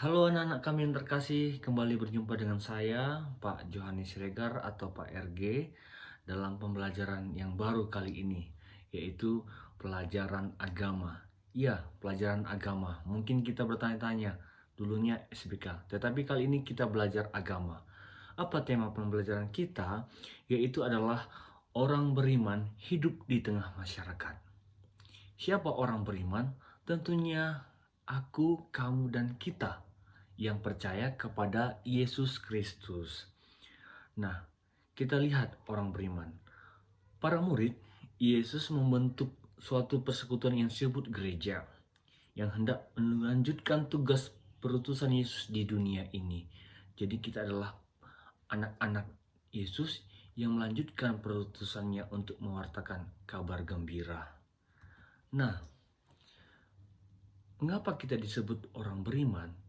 Halo anak-anak kami yang terkasih, kembali berjumpa dengan saya, Pak Johannes Siregar atau Pak RG, dalam pembelajaran yang baru kali ini, yaitu pelajaran agama. Iya, pelajaran agama. Mungkin kita bertanya-tanya, dulunya SBK, tetapi kali ini kita belajar agama. Apa tema pembelajaran kita? Yaitu adalah orang beriman hidup di tengah masyarakat. Siapa orang beriman? Tentunya aku, kamu, dan kita yang percaya kepada Yesus Kristus. Nah, kita lihat orang beriman. Para murid, Yesus membentuk suatu persekutuan yang disebut gereja, yang hendak melanjutkan tugas perutusan Yesus di dunia ini. Jadi kita adalah anak-anak Yesus yang melanjutkan perutusannya untuk mewartakan kabar gembira. Nah, mengapa kita disebut orang beriman?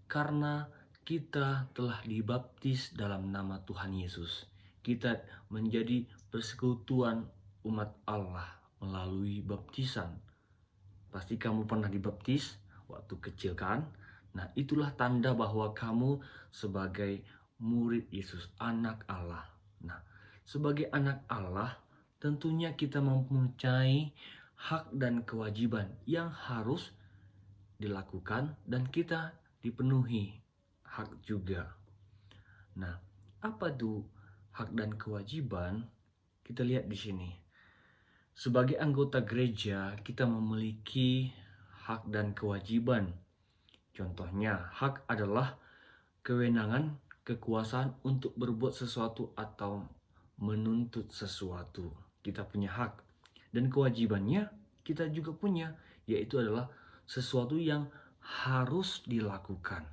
Karena kita telah dibaptis dalam nama Tuhan Yesus. Kita menjadi persekutuan umat Allah melalui baptisan. Pasti kamu pernah dibaptis waktu kecil kan? Nah, itulah tanda bahwa kamu sebagai murid Yesus, anak Allah. Nah, sebagai anak Allah, tentunya kita mempunyai hak dan kewajiban yang harus dilakukan dan kita dipenuhi hak juga. Nah, apa tuh hak dan kewajiban? Kita lihat di sini. Sebagai anggota gereja, kita memiliki hak dan kewajiban. Contohnya, hak adalah kewenangan, kekuasaan untuk berbuat sesuatu atau menuntut sesuatu. Kita punya hak. Dan kewajibannya kita juga punya, yaitu adalah sesuatu yang harus dilakukan.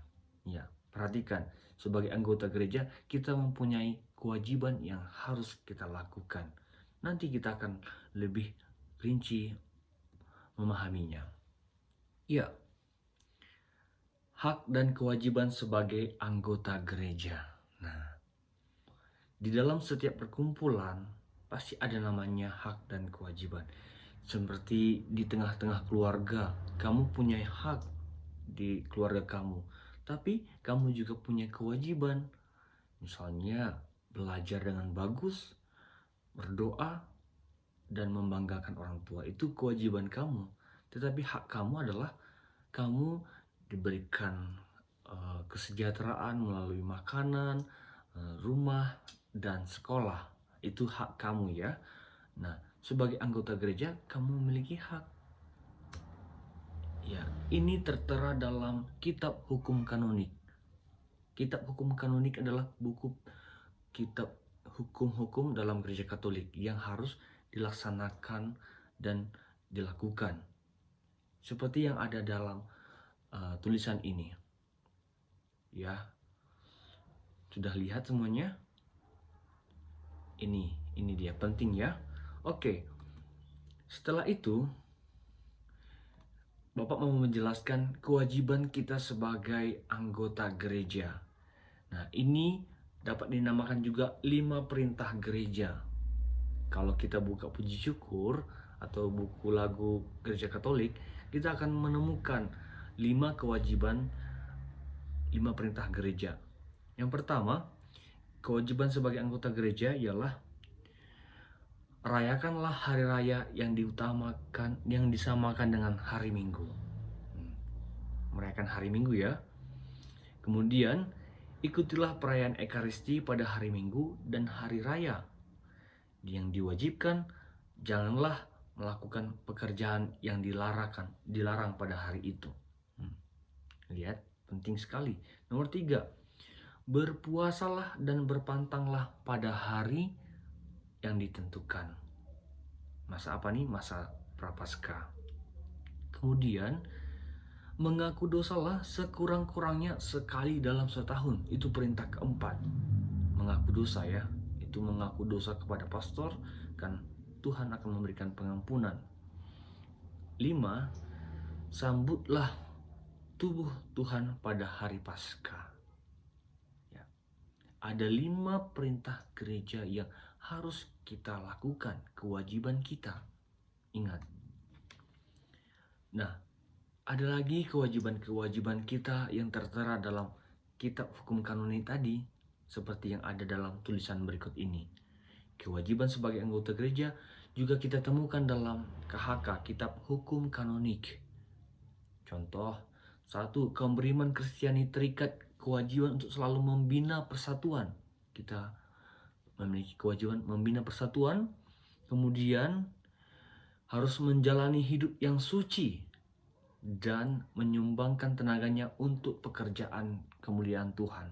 Ya, perhatikan, sebagai anggota gereja kita mempunyai kewajiban yang harus kita lakukan. Nanti kita akan lebih rinci memahaminya. Ya, hak dan kewajiban sebagai anggota gereja. Nah, di dalam setiap perkumpulan pasti ada namanya hak dan kewajiban. Seperti di tengah-tengah keluarga, kamu punya hak di keluarga kamu, tapi kamu juga punya kewajiban. Misalnya belajar dengan bagus, berdoa, dan membanggakan orang tua. Itu kewajiban kamu. Tetapi hak kamu adalah kamu diberikan kesejahteraan melalui makanan, rumah, dan sekolah. Itu hak kamu ya. Nah, sebagai anggota gereja, kamu memiliki hak. Ya, ini tertera dalam Kitab Hukum Kanonik. Kitab Hukum Kanonik adalah buku kitab hukum-hukum dalam gereja Katolik yang harus dilaksanakan dan dilakukan. Seperti yang ada dalam tulisan ini. Ya. Sudah lihat semuanya? Ini dia penting ya. Oke. Setelah itu Bapak mau menjelaskan kewajiban kita sebagai anggota gereja. Nah, ini dapat dinamakan juga 5 perintah gereja. Kalau kita buka puji syukur atau buku lagu gereja Katolik, kita akan menemukan 5 kewajiban, 5 perintah gereja. Yang pertama, kewajiban sebagai anggota gereja ialah rayakanlah hari raya yang diutamakan, yang disamakan dengan hari Minggu. Merayakan hari Minggu ya. Kemudian, ikutilah perayaan Ekaristi pada hari Minggu dan hari raya. Yang diwajibkan, janganlah melakukan pekerjaan yang dilarang pada hari itu. Lihat, penting sekali. Nomor 3, berpuasalah dan berpantanglah pada hari yang ditentukan. Masa apa nih? Masa Prapaskah. Kemudian, mengaku dosalah sekurang-kurangnya sekali dalam setahun. Itu perintah keempat. Mengaku dosa ya. Itu mengaku dosa kepada pastor, kan Tuhan akan memberikan pengampunan. 5, sambutlah tubuh Tuhan pada hari Paskah. Ya. Ada 5 perintah gereja yang harus kita lakukan, kewajiban kita. Ingat. Nah, Ada lagi kewajiban-kewajiban kita yang tertera dalam kitab hukum kanuni tadi, seperti yang ada dalam tulisan berikut ini. Kewajiban sebagai anggota gereja juga kita temukan dalam KHK, Kitab Hukum Kanonik. Contoh, 1. Kaum beriman Kristiani terikat kewajiban untuk selalu membina persatuan. Kita memiliki kewajiban membina persatuan, kemudian harus menjalani hidup yang suci dan menyumbangkan tenaganya untuk pekerjaan kemuliaan Tuhan.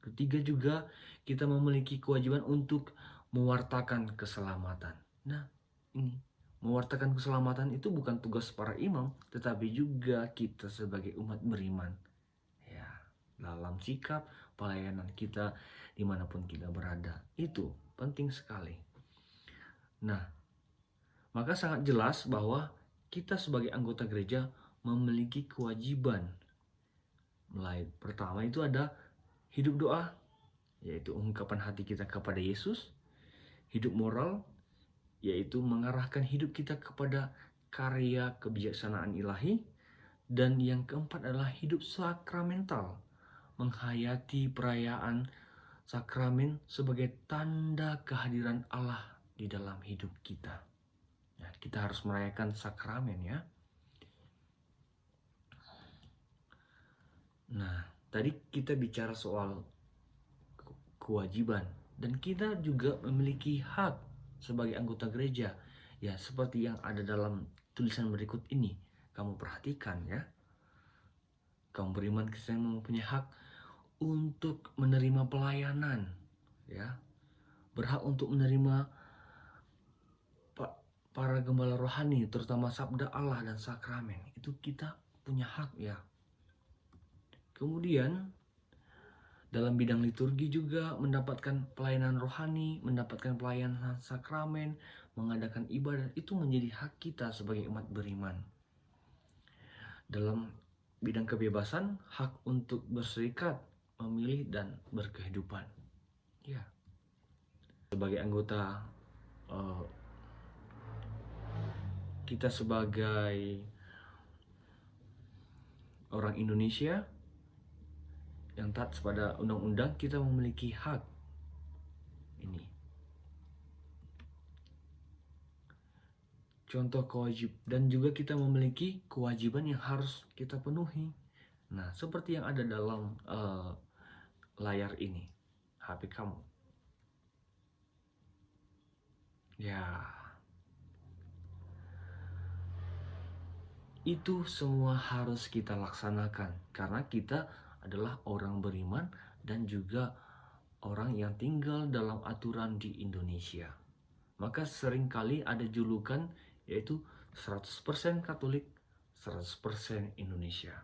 Ketiga juga, kita memiliki kewajiban untuk mewartakan keselamatan. Nah, ini mewartakan keselamatan itu bukan tugas para imam, tetapi juga kita sebagai umat beriman. Ya, dalam sikap pelayanan kita dimanapun kita berada, itu penting sekali. Nah, maka sangat jelas bahwa kita sebagai anggota gereja memiliki kewajiban. Mulai pertama itu ada hidup doa, yaitu ungkapan hati kita kepada Yesus. Hidup moral, yaitu mengarahkan hidup kita kepada karya kebijaksanaan ilahi. Dan yang keempat adalah hidup sakramental, menghayati perayaan sakramen sebagai tanda kehadiran Allah di dalam hidup kita. Ya, kita harus merayakan sakramen ya. Nah, tadi kita bicara soal kewajiban dan kita juga memiliki hak sebagai anggota gereja. Ya, seperti yang ada dalam tulisan berikut ini. Kamu perhatikan ya. Kaum beriman Kristen mempunyai hak untuk menerima pelayanan, ya. Berhak untuk menerima para gembala rohani, terutama sabda Allah dan sakramen. Itu kita punya hak ya. Kemudian dalam bidang liturgi juga mendapatkan pelayanan rohani, mendapatkan pelayanan sakramen, mengadakan ibadah, itu menjadi hak kita sebagai umat beriman. Dalam bidang kebebasan, hak untuk berserikat, memilih dan berkehidupan. Ya. Sebagai anggota kita sebagai orang Indonesia yang taat pada undang-undang, kita memiliki hak ini. Contoh kewajib, dan juga kita memiliki kewajiban yang harus kita penuhi. Nah, seperti yang ada dalam layar ini, HP kamu. Ya, itu semua harus kita laksanakan karena kita adalah orang beriman dan juga orang yang tinggal dalam aturan di Indonesia. Maka seringkali ada julukan yaitu 100% Katolik, 100% Indonesia.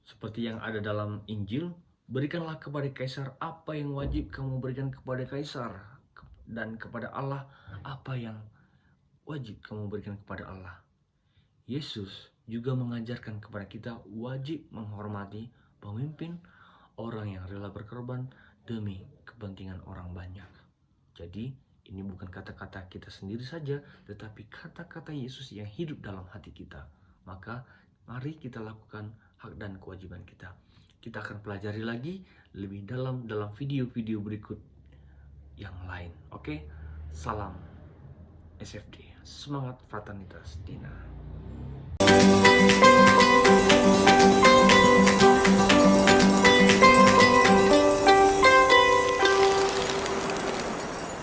Seperti yang ada dalam Injil, berikanlah kepada Kaisar apa yang wajib kamu berikan kepada Kaisar, dan kepada Allah apa yang wajib kamu berikan kepada Allah. Yesus juga mengajarkan kepada kita wajib menghormati pemimpin, orang yang rela berkorban demi kepentingan orang banyak. Jadi ini bukan kata-kata kita sendiri saja, tetapi kata-kata Yesus yang hidup dalam hati kita. Maka mari kita lakukan hak dan kewajiban kita. Kita akan pelajari lagi lebih dalam video-video berikut yang lain. Oke? Salam SFD. Semangat fraternitas Dina.